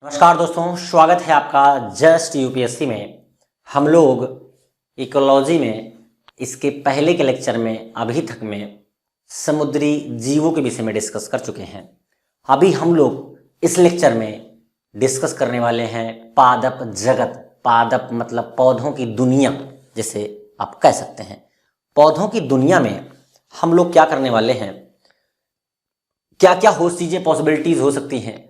नमस्कार दोस्तों, स्वागत है आपका जस्ट यूपीएससी में। हम लोग इकोलॉजी में इसके पहले के लेक्चर में अभी तक में समुद्री जीवों के विषय में डिस्कस कर चुके हैं। अभी हम लोग इस लेक्चर में डिस्कस करने वाले हैं पादप जगत। पादप मतलब पौधों की दुनिया, जिसे आप कह सकते हैं। पौधों की दुनिया में हम लोग क्या करने वाले हैं, क्या क्या हो चीज़ें पॉसिबिलिटीज़ हो सकती हैं,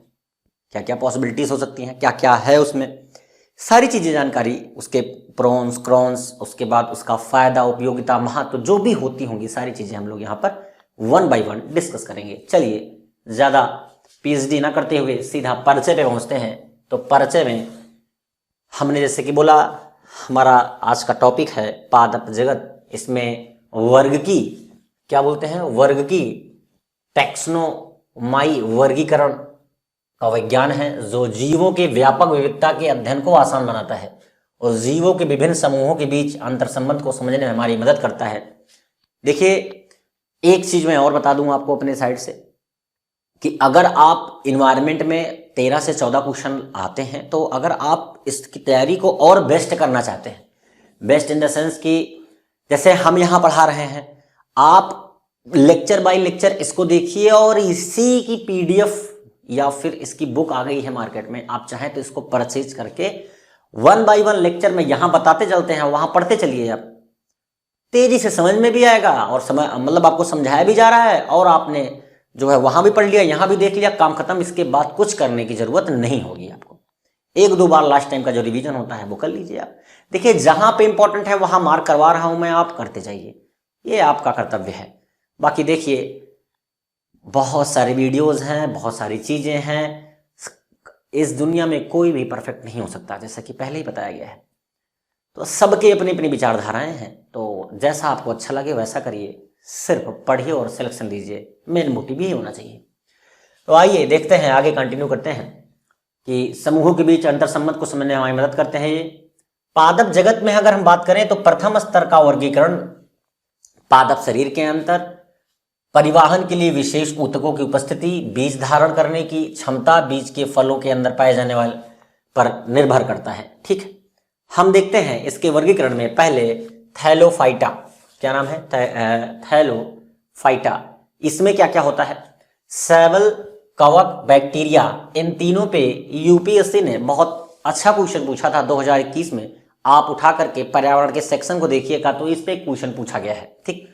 क्या क्या पॉसिबिलिटीज हो सकती हैं, क्या क्या है उसमें, सारी चीज़ें जानकारी, उसके प्रोन्स क्रॉन्स, उसके बाद उसका फ़ायदा, उपयोगिता, महत्व, जो भी होती होंगी सारी चीज़ें हम लोग यहाँ पर वन बाय वन डिस्कस करेंगे। चलिए, ज़्यादा पीएचडी ना करते हुए सीधा परिचय पे पहुँचते हैं। तो परिचय में हमने जैसे कि बोला, हमारा आज का टॉपिक है पादप जगत। इसमें वर्ग की, क्या बोलते हैं, वर्ग की टैक्सोनोमाई, वर्गीकरण का विज्ञान है जो जीवों के व्यापक विविधता के अध्ययन को आसान बनाता है और जीवों के विभिन्न समूहों के बीच अंतर संबंध को समझने में हमारी मदद करता है। देखिए, एक चीज मैं और बता दूं आपको अपने साइड से कि अगर आप इन्वायरमेंट में 13 से 14 क्वेश्चन आते हैं, तो अगर आप इसकी तैयारी को और बेस्ट करना चाहते हैं, बेस्ट इन द सेंस कि जैसे हम यहाँ पढ़ा रहे हैं, आप लेक्चर बाय लेक्चर इसको देखिए और इसी की पीडीएफ या फिर इसकी बुक आ गई है मार्केट में, आप चाहें तो इसको परचेज करके वन बाय वन लेक्चर में यहाँ बताते चलते हैं, वहां पढ़ते चलिए। आप तेजी से समझ में भी आएगा और मतलब आपको समझाया भी जा रहा है और आपने जो है वहां भी पढ़ लिया, यहाँ भी देख लिया, काम खत्म। इसके बाद कुछ करने की जरूरत नहीं होगी आपको। एक दो बार लास्ट टाइम का जो रिवीजन होता है वो कर लीजिए आप। देखिए, जहां पे इंपॉर्टेंट है वहां मार्क करवा रहा हूं मैं, आप करते जाइए, ये आपका कर्तव्य है। बाकी देखिए, बहुत सारे वीडियोस हैं, बहुत सारी चीज़ें हैं। इस दुनिया में कोई भी परफेक्ट नहीं हो सकता, जैसा कि पहले ही बताया गया है। तो सबके अपनी अपनी विचारधाराएं हैं, तो जैसा आपको अच्छा लगे वैसा करिए, सिर्फ पढ़िए और सिलेक्शन दीजिए, मेन मोटिव ही होना चाहिए। तो आइए देखते हैं, आगे कंटिन्यू करते हैं कि समूहों के बीच अंतर संबंध को समझने में हमारी मदद करते हैं ये पादप जगत में। अगर हम बात करें तो प्रथम स्तर का वर्गीकरण, पादप शरीर के अंतर, परिवहन के लिए विशेष ऊतकों की उपस्थिति, बीज धारण करने की क्षमता, बीज के फलों के अंदर पाए जाने वाले पर निर्भर करता है। ठीक है, हम देखते हैं इसके वर्गीकरण में पहले थैलोफाइटा, क्या नाम है, थैलोफाइटा। इसमें क्या क्या होता है, सेवल, कवक, बैक्टीरिया, इन तीनों पे यूपीएससी ने बहुत अच्छा क्वेश्चन पूछा था 2021 में। आप उठा करके पर्यावरण के सेक्शन को देखिएगा तो इस पे क्वेश्चन पूछा गया है। ठीक,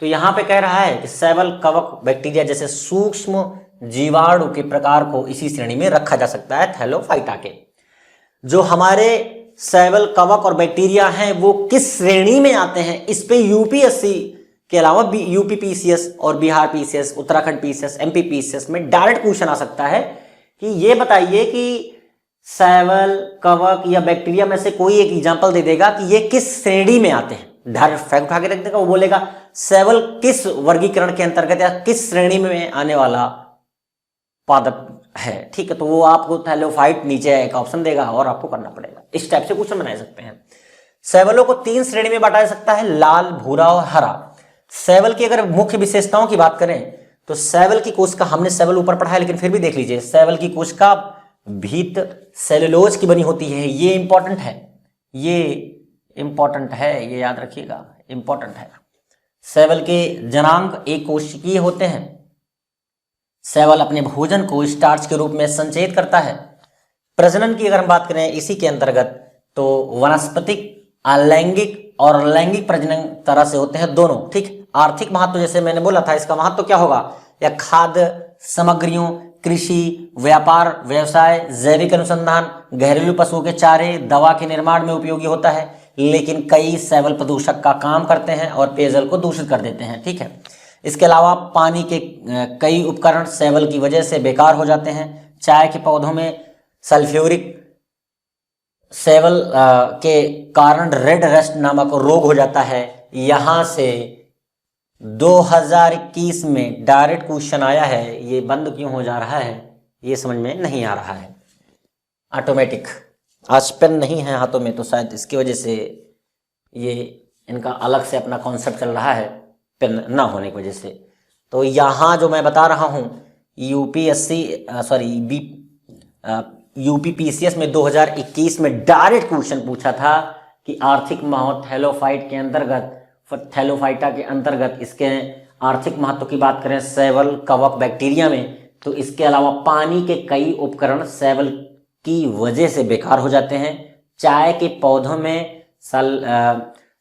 तो यहां पे कह रहा है कि सेवल, कवक, बैक्टीरिया जैसे सूक्ष्म जीवाणु के प्रकार को इसी श्रेणी में रखा जा सकता है थैलोफाइटा के। जो हमारे सेवल, कवक और बैक्टीरिया हैं वो किस श्रेणी में आते हैं, इस पे यूपीएससी के अलावा यूपी पीसीएस और Bihar PCS, Uttarakhand PCS, MP PCS में डायरेक्ट क्वेश्चन आ सकता है कि ये बताइए कि सेवल, कवक या बैक्टीरिया में से कोई एक एग्जाम्पल दे देगा कि ये किस श्रेणी में आते हैं। डायरेक्ट फैक्ट उठा के रख देगा, वो बोलेगा सेवल किस वर्गीकरण के अंतर्गत या किस श्रेणी में आने वाला पादप है। ठीक है, तो वो आपको थैलोफाइट नीचे एक ऑप्शन देगा और आपको करना पड़ेगा। इस टाइप से क्वेश्चन बनाए सकते हैं। सेवलों को 3 श्रेणी में बांटा जा सकता है, लाल, भूरा और हरा। सेवल की अगर मुख्य विशेषताओं की बात करें तो सेवल की कोशिका, हमने सेवल ऊपर पढ़ा है लेकिन फिर भी देख लीजिए, सेवल की कोशिका भीत सेलुलोज की बनी होती है। ये इंपॉर्टेंट है, ये इंपॉर्टेंट है, ये याद रखिएगा, इंपॉर्टेंट है। सेवल के जनांग एक कोशिकीय होते हैं। सेवल अपने भोजन को स्टार्च के रूप में संचयित करता है। प्रजनन की अगर हम बात करें इसी के अंतर्गत, तो वनस्पतिक, अलैंगिक और लैंगिक प्रजनन तरह से होते हैं दोनों। ठीक, आर्थिक महत्व जैसे मैंने बोला था, इसका महत्व क्या होगा, या खाद्य सामग्रियों, कृषि, व्यापार, व्यवसाय, जैविक अनुसंधान, घरेलू पशुओं के चारे, दवा के निर्माण में उपयोगी होता है। लेकिन कई सेवल प्रदूषक का काम करते हैं और पेयजल को दूषित कर देते हैं। ठीक है, इसके अलावा पानी के कई उपकरण सेवल की वजह से बेकार हो जाते हैं। चाय के पौधों में सल्फ्यूरिक सेवल के कारण रेड रस्ट नामक रोग हो जाता है। यहां से 2021 में डायरेक्ट क्वेश्चन आया है, ये बंद क्यों हो जा रहा है ये समझ में नहीं आ रहा है। ऑटोमेटिक, आज पेन नहीं है हाथों में तो शायद इसकी वजह से ये इनका अलग से अपना कॉन्सेप्ट चल रहा है, पेन ना होने की वजह से। तो यहाँ जो मैं बता रहा हूँ यूपीएससी यूपीपीसीएस में 2021 में डायरेक्ट क्वेश्चन पूछा था कि आर्थिक महत्व थैलोफाइट के अंतर्गत, थैलोफाइटा के अंतर्गत इसके आर्थिक महत्व की बात करें शैवाल कवक बैक्टीरिया में, तो इसके अलावा पानी के कई उपकरण शैवाल की वजह से बेकार हो जाते हैं। चाय के पौधों में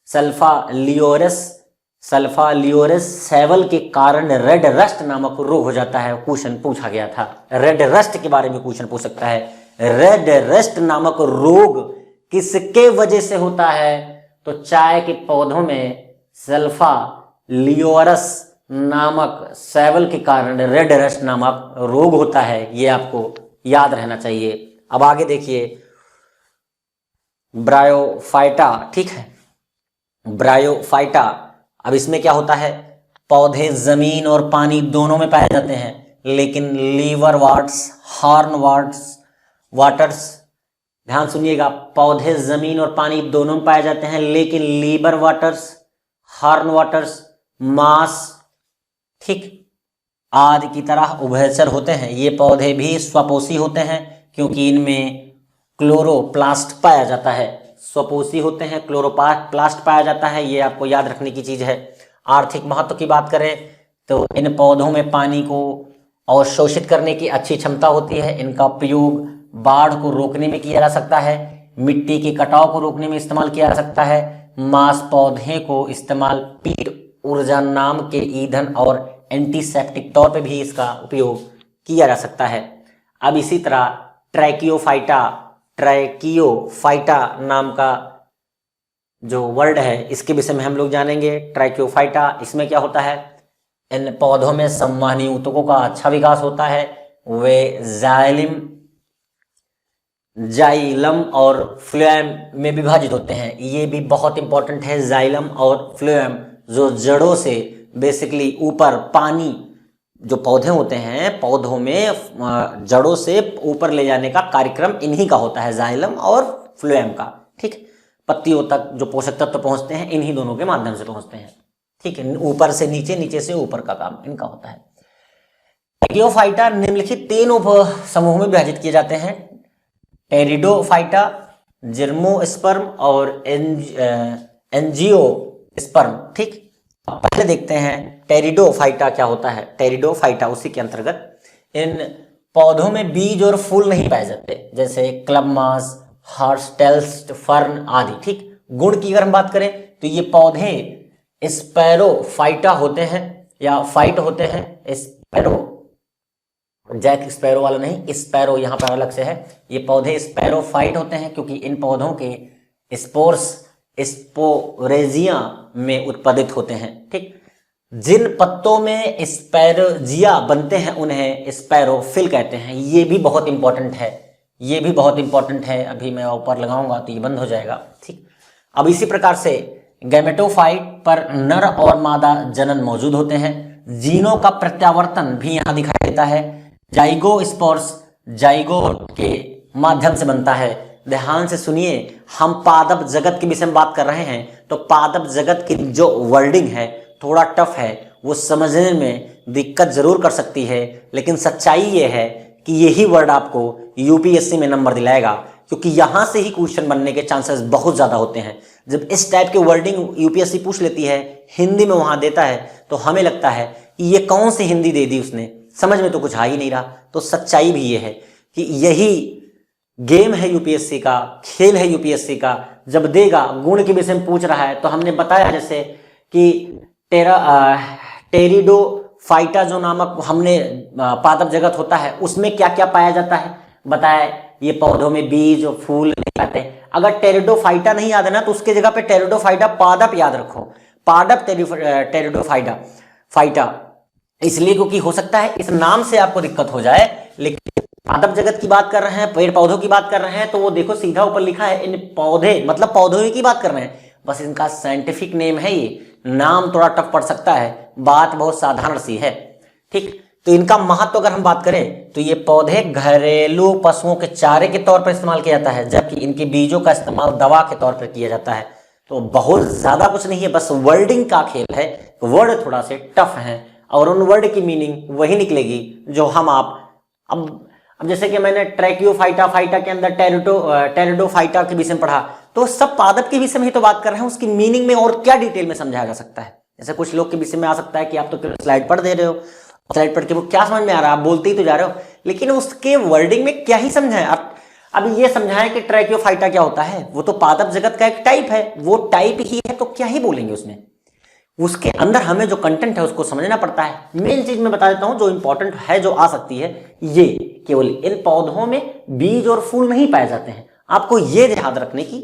सल्फालियोरस शैवाल के कारण रेड रस्ट नामक रोग हो जाता है। क्वेश्चन पूछा गया था, रेड रस्ट के बारे में क्वेश्चन पूछ सकता है। रेड रस्ट नामक रोग किसके वजह से होता है? तो चाय के पौधों में सल्फालियोरस नामक शैवाल के कारण रेड रस्ट नामक रोग होता है। ये आपको याद रहना चाहिए। अब आगे देखिए ब्रायोफाइटा, ठीक है, ब्रायोफाइटा। अब इसमें क्या होता है? पौधे जमीन और पानी दोनों में पाए जाते हैं, लेकिन लीवर वाट्स, हॉर्न वाटर्स, ध्यान सुनिएगा, पौधे जमीन और पानी दोनों में पाए जाते हैं, लेकिन लीवर वाटर्स, हॉर्न वाटर्स, मास, ठीक, आदि की तरह उभयचर होते हैं। ये पौधे भी स्वपोषी होते हैं क्योंकि इनमें क्लोरोप्लास्ट पाया जाता है। स्वपोषी होते हैं, क्लोरोप्लास्ट पाया जाता है, ये आपको याद रखने की चीज है। आर्थिक महत्व की बात करें तो इन पौधों में पानी को अवशोषित करने की अच्छी क्षमता होती है। इनका उपयोग बाढ़ को रोकने में किया जा सकता है, मिट्टी के कटाव को रोकने में इस्तेमाल किया जा सकता है। मांस पौधे को इस्तेमाल पीट ऊर्जा नाम के ईंधन और एंटीसेप्टिक तौर पे भी इसका उपयोग किया जा सकता है। अब इसी तरह ट्रैकियोफाइटा नाम का जो वर्ड है इसके विषय में हम लोग जानेंगे। ट्रैकियोफाइटा, इसमें क्या होता है? इन पौधों में संवहनी ऊतकों का अच्छा विकास होता है। वे जाइलम और फ्लोएम में विभाजित होते हैं। ये भी बहुत इंपॉर्टेंट है, जाइलम और फ्लोएम, जो जड़ों से बेसिकली ऊपर पानी, जो पौधे होते हैं पौधों में जड़ों से ऊपर ले जाने का कार्यक्रम इन्हीं का होता है, जाइलम और फ्लोएम का, ठीक। पत्तियों तक जो पोषक तत्व पहुंचते हैं इन्हीं दोनों के माध्यम से पहुंचते हैं, ठीक है। ऊपर से नीचे, नीचे से ऊपर का काम इनका होता है। ट्रैकियोफाइटा निम्नलिखित 3 उप समूह में विभाजित किए जाते हैं: टेरिडोफाइटा, जिम्नोस्पर्म और एंजियोस्पर्म, ठीक। पहले देखते हैं टेरिडोफाइटा क्या होता है। टेरिडोफाइटा उसी के अंतर्गत इन पौधों में बीज और फूल नहीं पाए जाते, जैसे क्लब मास, हॉर्सटेल्स, फर्न आदि, ठीक। गुण की अगर हम बात करें तो ये पौधे स्पैरोफाइटा होते हैं या फाइट होते हैं। स्पैरो, जैक स्पैरो वाला नहीं, स्पैरो यहाँ पर अलग से है। ये पौधे स्पैरोफाइट होते हैं क्योंकि इन पौधों के स्पोर्स स्पोरेजिया में उत्पादित होते हैं, ठीक। जिन पत्तों में स्पैरोजिया बनते हैं उन्हें स्पैरोफिल कहते हैं। ये भी बहुत इंपॉर्टेंट है, ये भी बहुत इंपॉर्टेंट है। अभी मैं ऊपर लगाऊंगा तो ये बंद हो जाएगा, ठीक। अब इसी प्रकार से गैमेटोफाइट पर नर और मादा जनन मौजूद होते हैं। जीनों का प्रत्यावर्तन भी यहाँ दिखाई देता है। जाइगोस्पोर्स जाइगोट के माध्यम से बनता है। ध्यान से सुनिए, हम पादप जगत के विषय में बात कर रहे हैं, तो पादप जगत की जो वर्डिंग है थोड़ा टफ है, वो समझने में दिक्कत जरूर कर सकती है, लेकिन सच्चाई ये है कि यही वर्ड आपको यूपीएससी में नंबर दिलाएगा, क्योंकि यहां से ही क्वेश्चन बनने के चांसेस बहुत ज्यादा होते हैं। जब इस टाइप के वर्डिंग यूपीएससी पूछ लेती है, हिंदी में वहां देता है, तो हमें लगता है कि ये कौन सी हिंदी दे दी उसने, समझ में तो कुछ आ ही नहीं रहा। तो सच्चाई भी ये है कि यही गेम है यूपीएससी का, खेल है यूपीएससी का। जब देगा, गुण के विषय में पूछ रहा है, तो हमने बताया जैसे कि टेरिडोफाइटा जो नामक हमने पादप जगत होता है उसमें क्या क्या पाया जाता है बताया। ये पौधों में बीज और फूल नहीं पाते। अगर टेरिडोफाइटा नहीं याद है ना, तो उसके जगह पे टेरिडोफाइटा पादप याद रखो। पादप टेरिडोफाइटा इसलिए क्योंकि हो सकता है इस नाम से आपको दिक्कत हो जाए, लेकिन पादप जगत की बात कर रहे हैं, पेड़ पौधों की बात कर रहे हैं, तो वो देखो सीधा ऊपर लिखा है इन पौधे, मतलब पौधों की बात कर रहे हैं, बस इनका साइंटिफिक नेम है ये। नाम थोड़ा टफ पड़ सकता है, बात बहुत साधारण सी है, ठीक। तो इनका महत्व अगर हम बात करें तो ये पौधे घरेलू पशुओं के चारे के तौर पर इस्तेमाल किया जाता है, जबकि इनके बीजों का इस्तेमाल दवा के तौर पर किया जाता है। तो बहुत ज्यादा कुछ नहीं है, बस वर्डिंग का खेल है। वर्ड थोड़ा से टफ है और उन वर्ड की मीनिंग वही निकलेगी जो हम आप अब अब जैसे कि मैंने ट्रैकियोफाइटा, फाइटा के अंदर टेरिडोफाइटा के विषय में पढ़ा, तो सब पादप के विषय में ही तो बात कर रहे हैं, उसकी मीनिंग में और क्या डिटेल में समझाया जा सकता है। जैसे कुछ लोग के विषय में आ सकता है कि आप तो स्लाइड पढ़ दे रहे हो, स्लाइड पढ़ के वो क्या समझ में आ रहा है, आप बोलते ही तो जा रहे हो, लेकिन उसके वर्डिंग में क्या ही समझाएं आप। अब ये समझाएं कि ट्रैकियोफाइटा क्या होता है, वो तो पादप जगत का एक टाइप है, वो टाइप ही है, तो क्या ही बोलेंगे उसमें। उसके अंदर हमें जो कंटेंट है उसको समझना पड़ता है। मेन चीज मैं बता देता हूं जो इंपॉर्टेंट है, जो आ सकती है, ये केवल इन पौधों में बीज और फूल नहीं पाए जाते हैं, आपको ये याद रखने की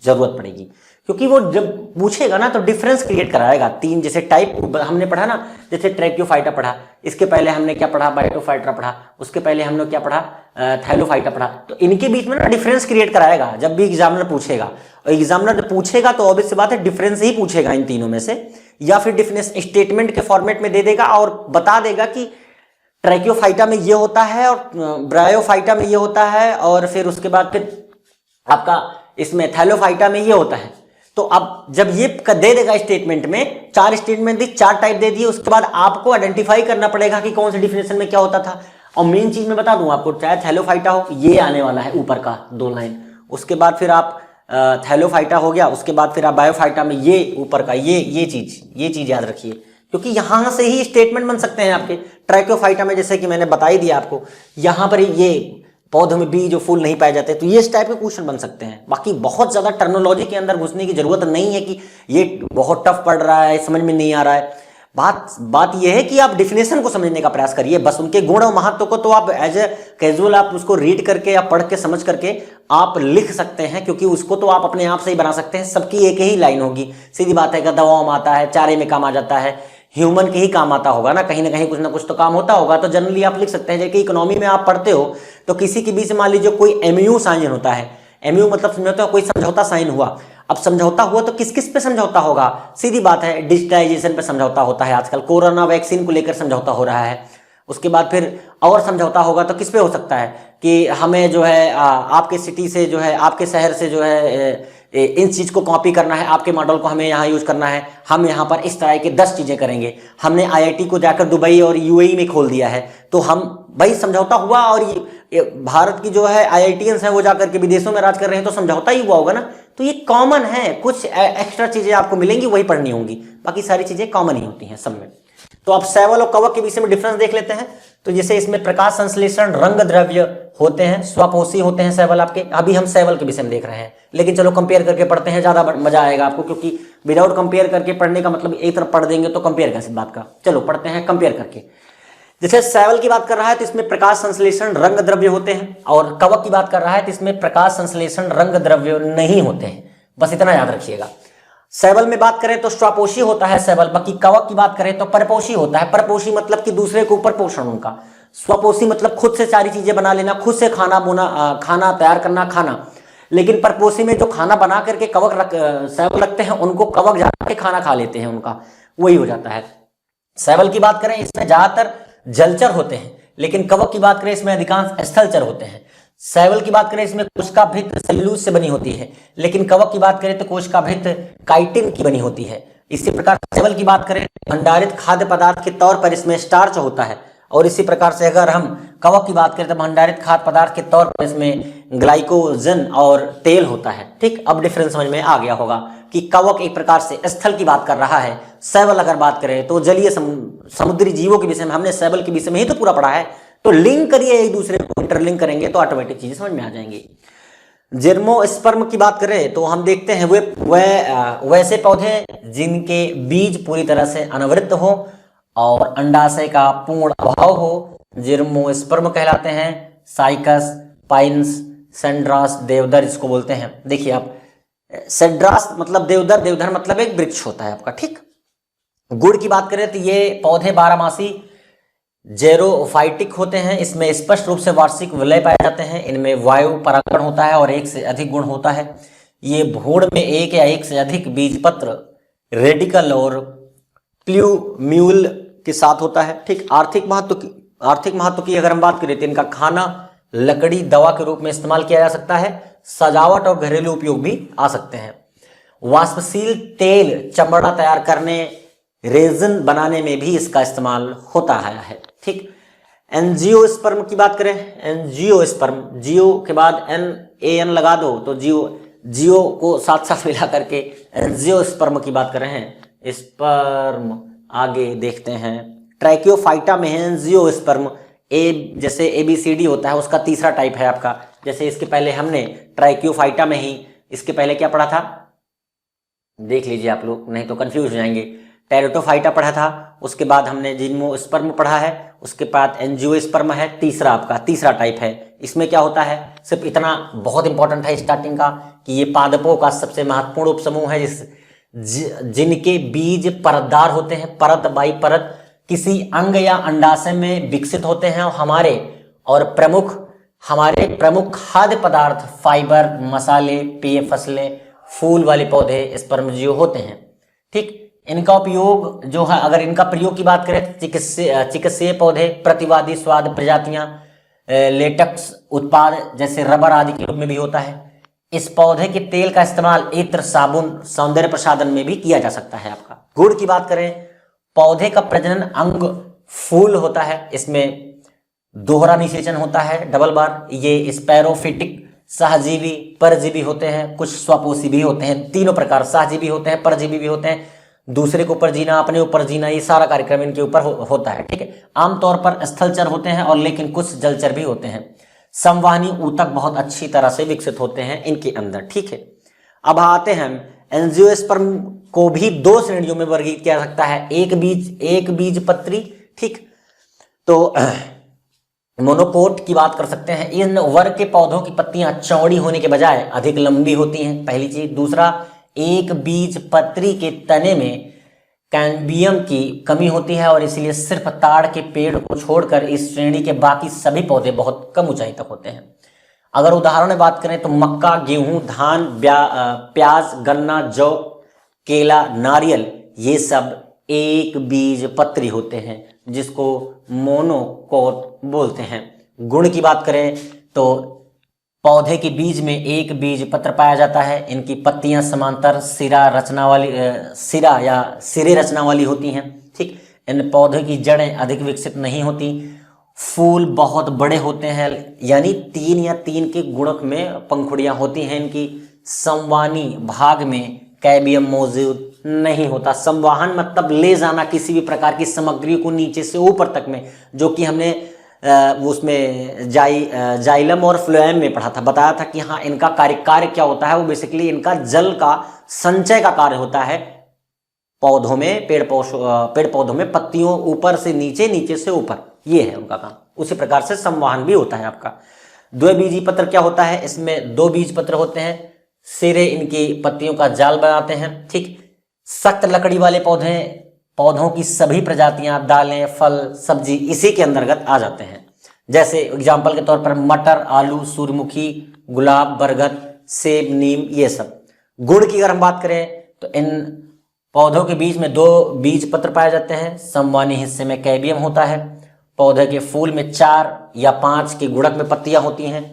जरूरत पड़ेगी, क्योंकि वो जब पूछेगा ना तो डिफरेंस क्रिएट कराएगा। तीन जैसे टाइप हमने पढ़ा ना, जैसे ट्रैकियोफाइटा पढ़ा, इसके पहले हमने क्या पढ़ा, बायोटोफाइटा पढ़ा, उसके पहले हमने क्या पढ़ा, थैलोफाइटा पढ़ा। तो इनके बीच में ना डिफरेंस क्रिएट कराएगा जब भी एग्जामिनर पूछेगा, और एग्जामिनर पूछेगा तो ऑब्वियस सी बात है डिफरेंस ही पूछेगा इन तीनों में से, या फिर डिफरेंस स्टेटमेंट के फॉर्मेट में दे देगा और बता देगा कि ट्रैकियोफाइटा में ये होता है और ब्रायोफाइटा में ये होता है, और फिर उसके बाद फिर आपका इसमें थैलोफाइटा में ये होता है। तो अब जब ये दे देगा स्टेटमेंट में, चार स्टेटमेंट दी, चार टाइप दे दिए, उसके बाद आपको आइडेंटिफाई करना पड़ेगा कि कौन से डिफिनेशन में क्या होता था। और मेन चीज मैं बता दूं आपको, चाहे थैलोफाइटा हो, ये आने वाला है ऊपर का 2 लाइन, उसके बाद फिर आप थैलोफाइटा हो गया, उसके बाद फिर आप बायोफाइटा में ये ऊपर का ये चीज याद रखिए, क्योंकि यहां से ही स्टेटमेंट बन सकते हैं आपके। ट्रैकियोफाइटा में जैसे कि मैंने बता ही दिया आपको, यहां पर ये पौधों में बीज और फूल नहीं पाए जाते, तो ये इस टाइप के क्वेश्चन बन सकते हैं। बाकी बहुत ज्यादा टर्मिनोलॉजी के अंदर घुसने की जरूरत नहीं है कि ये बहुत टफ पड़ रहा है, समझ में नहीं आ रहा है। बात यह है कि आप डिफिनेशन को समझने का प्रयास करिए, बस उनके गुण और महत्व को तो आप एज ए कैजुअल आप उसको रीड करके या पढ़ के समझ करके आप लिख सकते हैं, क्योंकि उसको तो आप अपने आप से ही बना सकते हैं। सबकी एक ही लाइन होगी, सीधी बात है कि दवाओं में आता है, चारे में काम आ जाता है, ह्यूमन के ही काम आता होगा ना कहीं कुछ ना कुछ तो काम होता होगा। तो जनरली आप लिख सकते हैं, जैसे इकोनॉमी में आप पढ़ते हो तो किसी के बीच मान लीजिए कोई एमयू साइन होता है, एमयू मतलब समझौता हो, कोई समझौता साइन हुआ। अब समझौता हुआ तो किस किस पे समझौता होगा, सीधी बात है डिजिटाइजेशन पे समझौता होता है, आजकल कोरोना वैक्सीन को लेकर समझौता हो रहा है। उसके बाद फिर और समझौता होगा तो किस पे हो सकता है कि हमें जो है आपके सिटी से जो है, आपके शहर से जो है इन चीज को कॉपी करना है, आपके मॉडल को हमें यहाँ यूज करना है, हम यहाँ पर इस तरह के 10 चीजें करेंगे। हमने आईआईटी को जाकर दुबई और यूएई में खोल दिया है, तो हम भाई समझौता हुआ, और ये भारत की जो है आईआईटीएंस है वो जाकर के विदेशों में राज कर रहे हैं, तो समझौता ही हुआ होगा ना। तो ये कॉमन है, कुछ एक्स्ट्रा चीजें आपको मिलेंगी वही पढ़नी होंगी, बाकी सारी चीजें कॉमन ही होती हैं सब में। तो अब शैवाल और कवक के विषय में डिफरेंस देख लेते हैं। तो जैसे इसमें प्रकाश संश्लेषण रंग द्रव्य होते हैं, स्वपोषी होते हैं शैवाल आपके। अभी हम शैवाल के विषय में देख रहे हैं, लेकिन चलो कंपेयर करके पढ़ते हैं, ज्यादा मजा आएगा आपको, क्योंकि विदाउट कंपेयर करके पढ़ने का मतलब एक तरफ पढ़ देंगे तो कंपेयर कैसे बात का। चलो पढ़ते हैं कंपेयर करके। जैसे शैवाल की बात कर रहा है तो इसमें प्रकाश संश्लेषण रंग द्रव्य होते हैं, और कवक की बात कर रहा है तो इसमें प्रकाश संश्लेषण रंग द्रव्य नहीं होते हैं, बस इतना याद रखिएगा। शैवाल में बात करें तो स्वपोषी होता है शैवाल, बाकी कवक की बात करें तो परपोषी होता है। परपोषी मतलब कि दूसरे के ऊपर पोषण उनका, स्वपोषी मतलब खुद से सारी चीजें बना लेना, खुद से खाना तैयार करना, खाना। लेकिन परपोषी में जो खाना बना करके शैवाल रखते हैं, उनको कवक जाके खाना खा लेते हैं, उनका वही हो जाता है। शैवाल की बात करें इसमें ज्यादातर जलचर होते हैं, लेकिन कवक की बात करें इसमें अधिकांश स्थलचर होते हैं। शैवाल की बात करें इसमें कोशिका भित्त सेल्यूलोज से बनी होती है, लेकिन कवक की बात करें तो कोशिका भित्त काइटिन की बनी होती है। इसी प्रकार शैवाल की बात करें भंडारित खाद्य पदार्थ के तौर पर इसमें स्टार्च होता है, और इसी प्रकार से अगर हम कवक की बात करें तो भंडारित खाद्य पदार्थ के तौर पर इसमें ग्लाइकोजन और तेल होता है। ठीक, अब डिफरेंस समझ में आ गया होगा कि कवक एक प्रकार से स्थल की बात कर रहा है, शैवाल अगर बात करें तो जलीय समुद्री जीवों के विषय में। हमने शैवाल के विषय में ही तो पूरा पढ़ा है, तो लिंक करिए, एक दूसरे को इंटरलिंक करेंगे तो ऑटोमेटिक चीजें समझ में आ जाएंगी। जिर्मोस्पर्म की बात करें तो हम देखते हैं वैसे पौधे जिनके बीज पूरी तरह से अनावृत हो और अंडाशय का पूर्ण अभाव हो, जिर्मोस्पर्म कहलाते हैं। साइकस, पाइन्स, सेंड्रास, देवदार इसको बोलते हैं। देखिए आप, सेड्रास मतलब देवदार, देवदार मतलब एक वृक्ष होता है आपका। ठीक, गुड़ की बात करें तो ये पौधे 12मासी जेरोफाइटिक होते हैं, इसमें स्पष्ट रूप से वार्षिक विलय पाए जाते हैं। इनमें वायु परागण होता है और एक से अधिक गुण होता है। ये भ्रूण में एक या एक से अधिक बीजपत्र, रेडिकल और प्ल्यूम्यूल के साथ होता है। ठीक, आर्थिक महत्व की अगर हम बात करें तो इनका खाना, लकड़ी, दवा के रूप में इस्तेमाल किया जा सकता है। सजावट और घरेलू उपयोग भी आ सकते हैं। वाष्पशील तेल, चमड़ा तैयार करने, रेजन बनाने में भी इसका इस्तेमाल होता है। ठीक, एंजियोस्पर्म की बात करें, एंजियोस्पर्म, जियो के बाद NAN लगा दो तो जियो को साथ साथ मिला करके एंजियोस्पर्म की बात कर रहे हैं। स्पर्म आगे देखते हैं, ट्रैकियोफाइटा में है एंजियोस्पर्म। जैसे ABCD होता है उसका तीसरा टाइप है आपका। जैसे इसके पहले हमने ट्रैकियोफाइटा में ही इसके पहले क्या पढ़ा था, देख लीजिए आप लोग, नहीं तो कंफ्यूज हो जाएंगे। टेरिटोफाइटा पढ़ा था, उसके बाद हमने जिम्नोस्पर्म पढ़ा है, उसके बाद एंजियोस्पर्म है, तीसरा आपका तीसरा टाइप है। इसमें क्या होता है, सिर्फ इतना बहुत इंपॉर्टेंट है स्टार्टिंग का कि ये पादपों का सबसे महत्वपूर्ण उपसमूह है जिनके बीज परतदार होते हैं, परत बाई परत किसी अंग या अंडाशय में विकसित होते हैं। और हमारे प्रमुख खाद्य पदार्थ फाइबर, मसाले, पेय फसलें, फूल वाले पौधे स्पर्मजीव होते हैं। ठीक, इनका उपयोग जो है, अगर इनका प्रयोग की बात करें तो चिकित्सीय पौधे, प्रतिवादी स्वाद प्रजातियां, लेटेक्स उत्पाद जैसे रबर आदि के रूप में भी होता है। इस पौधे के तेल का इस्तेमाल इत्र, साबुन, सौंदर्य प्रसाधन में भी किया जा सकता है आपका। गुण की बात करें, पौधे का प्रजनन अंग फूल होता है, इसमें दोहरा निषेचन होता है, डबल बार। ये स्पैरोफिटिक, सहजीवी, परजीवी होते हैं, कुछ स्वपोषी भी होते हैं। तीनों प्रकार सहजीवी होते हैं, परजीवी भी होते हैं, दूसरे के ऊपर जीना, अपने ऊपर जीना, ये सारा कार्यक्रम इनके ऊपर होता है। ठीक है, आमतौर पर स्थलचर होते हैं और लेकिन कुछ जलचर भी होते हैं। संवहनी ऊतक बहुत अच्छी तरह से विकसित होते हैं इनके अंदर। ठीक है, अब आते हैं एंजियोस्पर्म को भी दो श्रेणियों में वर्गीकृत किया जा सकता है, एक बीज पत्री। ठीक, तो मोनोकोट की बात कर सकते हैं। इन वर्ग के पौधों की पत्तियां चौड़ी होने के बजाय अधिक लंबी होती हैं, पहली चीज। दूसरा, एक बीज पत्री के तने में कैम्बियम की कमी होती है और इसलिए सिर्फ ताड़ के पेड़ को छोड़कर इस श्रेणी के बाकी सभी पौधे बहुत कम ऊंचाई तक होते हैं। अगर उदाहरण में बात करें तो मक्का, गेहूं, धान, प्याज, गन्ना, जौ, केला, नारियल, ये सब एक बीज पत्री होते हैं जिसको मोनोकोट बोलते हैं। गुण की बात करें तो पौधे के बीज में एक बीज पत्र पाया जाता है। इनकी पत्तियां समांतर सिरा या सिरे रचना वाली होती हैं। ठीक, इन पौधे की जड़ें अधिक विकसित नहीं होती। फूल बहुत बड़े होते हैं, यानी 3 या 3 के गुणक में पंखुड़ियां होती हैं इनकी। संवहनी भाग में कैम्बियम मौजूद नहीं होता। संवाहन मतलब ले जाना किसी भी प्रकार की सामग्री को नीचे से ऊपर तक में, जो कि हमने उसमें जाइलम और फ्लोएम में पढ़ा था, बताया था कि हाँ इनका कार्य क्या होता है। वो बेसिकली इनका जल का संचय का कार्य होता है पौधों में, पेड़ पौधों में, पत्तियों ऊपर से नीचे, नीचे से ऊपर, ये है उनका काम। उसी प्रकार से संवहन भी होता है आपका। द्विबीजी पत्र क्या होता है, इसमें 2 बीज पत्र होते हैं, सिरे इनकी पत्तियों का जाल बनाते हैं। ठीक, सख्त लकड़ी वाले पौधों की सभी प्रजातियां, दालें, फल, सब्जी इसी के अंतर्गत आ जाते हैं। जैसे एग्जाम्पल के तौर पर मटर, आलू, सूर्यमुखी, गुलाब, बरगद, सेब, नीम, ये सब। गुण की अगर हम बात करें तो इन पौधों के बीच में 2 बीज पत्र पाए जाते हैं। संवहनी हिस्से में कैम्बियम होता है। पौधे के फूल में 4 या 5 के गुणक में पत्तियां होती हैं।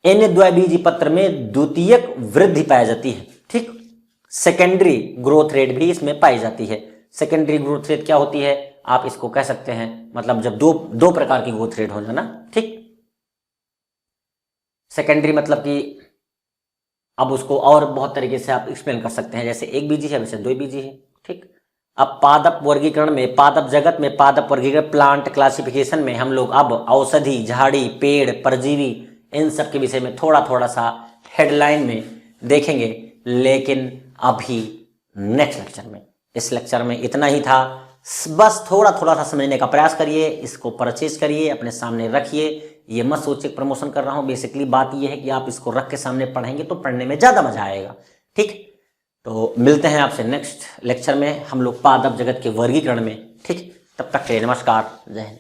इन द्विबीजी पत्र में द्वितीयक वृद्धि पाई जाती है। ठीक, सेकेंडरी ग्रोथ रेट भी इसमें पाई जाती है। सेकेंडरी ग्रोथ रेट क्या होती है, आप इसको कह सकते हैं, मतलब जब दो प्रकार की ग्रोथ रेट हो जाना। ठीक, सेकेंडरी मतलब कि अब उसको और बहुत तरीके से आप एक्सप्लेन कर सकते हैं, जैसे एक बीजी है वैसे 2 बीजी है। ठीक, अब पादप वर्गीकरण में, पादप जगत में पादप वर्गीकरण, प्लांट क्लासिफिकेशन में हम लोग अब औषधि, झाड़ी, पेड़, परजीवी, इन सब के विषय में थोड़ा सा हेडलाइन में देखेंगे, लेकिन अभी नेक्स्ट लेक्चर में। इस लेक्चर में इतना ही था, बस थोड़ा सा समझने का प्रयास करिए, इसको परचेज करिए, अपने सामने रखिए। ये मत सोचिए प्रमोशन कर रहा हूँ, बेसिकली बात ये है कि आप इसको रख के सामने पढ़ेंगे तो पढ़ने में ज़्यादा मजा आएगा। ठीक, तो मिलते हैं आपसे नेक्स्ट लेक्चर में, हम लोग पादप जगत के वर्गीकरण में। ठीक, तब तक के लिए नमस्कार, जय हिंद।